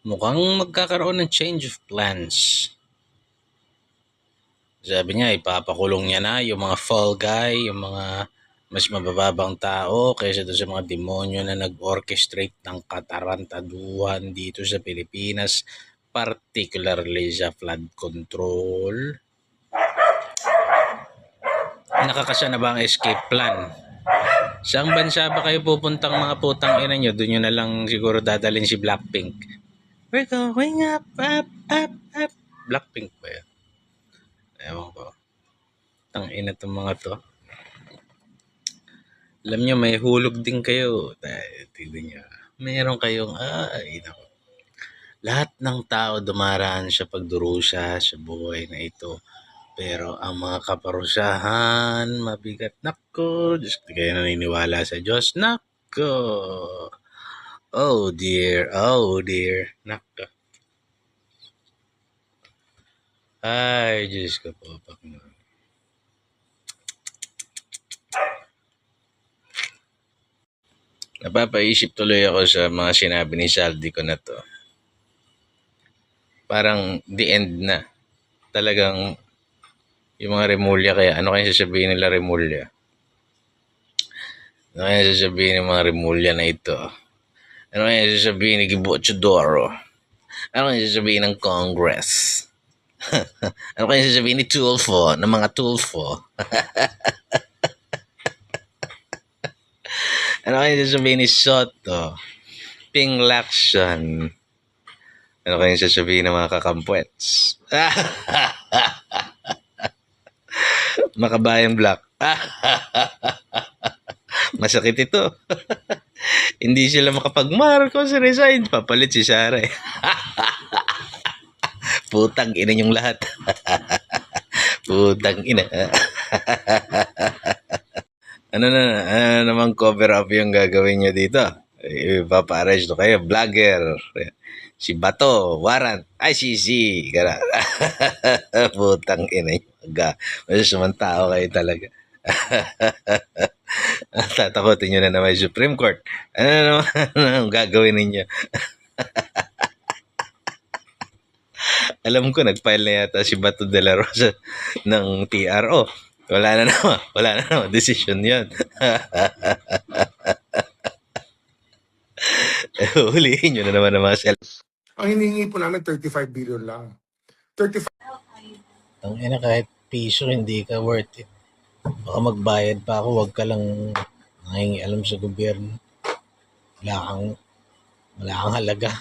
mukhang magkakaroon ng change of plans. Sabi niya, ipapakulong niya na yung mga fall guy, yung mga mas mabababang tao kaysa doon sa mga demonyo na nag-orchestrate ng katarantaduhan dito sa Pilipinas, particularly sa flood control. Nakakasya na ba ang escape plan? Saang bansa ba kayo pupuntang mga putang ina nyo? Doon nyo na lang siguro dadalhin si Blackpink. We're going up, up, up, up. Blackpink ba yan? Ewan ko. Tang ina tong mga to. Alam nyo, may hulog din kayo. Tignan nyo. Meron kayong, nako. Lahat ng tao dumaraan sa pagdurusa sa buhay na ito. Pero ang mga kaparusahan, mabigat. Nako, Diyos, di kayo naniniwala sa Diyos. Nako. Oh dear, oh dear. Nako. Ay, Diyos ko po. Napapaisip tuloy ako sa mga sinabi ni Saldi ko na to. Parang the end na. Talagang yung mga Remulya kaya. Ano kaya sasabihin nila Remulya? Ano kaya sasabihin ng mga Remulya na ito? Ano kaya sasabihin ni Gibo Chodoro? Ano kaya sasabihin ng Congress? Ano kaya sasabihin ni Tulfo, ng mga Tulfo? Ano kaya sasabihin ni Soto? Ping Lacson? Ano kaya sasabihin ng mga Kakampwets? Makabayang Black. Masakit ito. Hindi sila makapag-Marcos resign. Papalit si Sara. Putang ina yung lahat. Putang ina. Ano namang cover up yung gagawin nyo dito? Ipapa-arrest kayo. Vlogger. Si Bato. Warrant. ICC. Gana. Putang ina yung masasamang tao kayo talaga. Tatakotin nyo na naman yung Supreme Court. Ano naman ang gagawin ninyo? Alam ko, nag-file na yata si Bato de la Rosa ng TRO. Wala na naman. Decision yun. Hulihin nyo na naman ang mga sales. Ang hinihingi po namin 35 billion lang. 35. Ang ina, kahit piso hindi ka worth it. Baka magbayad pa ako, wag ka lang nangingialam sa gobyerno. Wala kang halaga.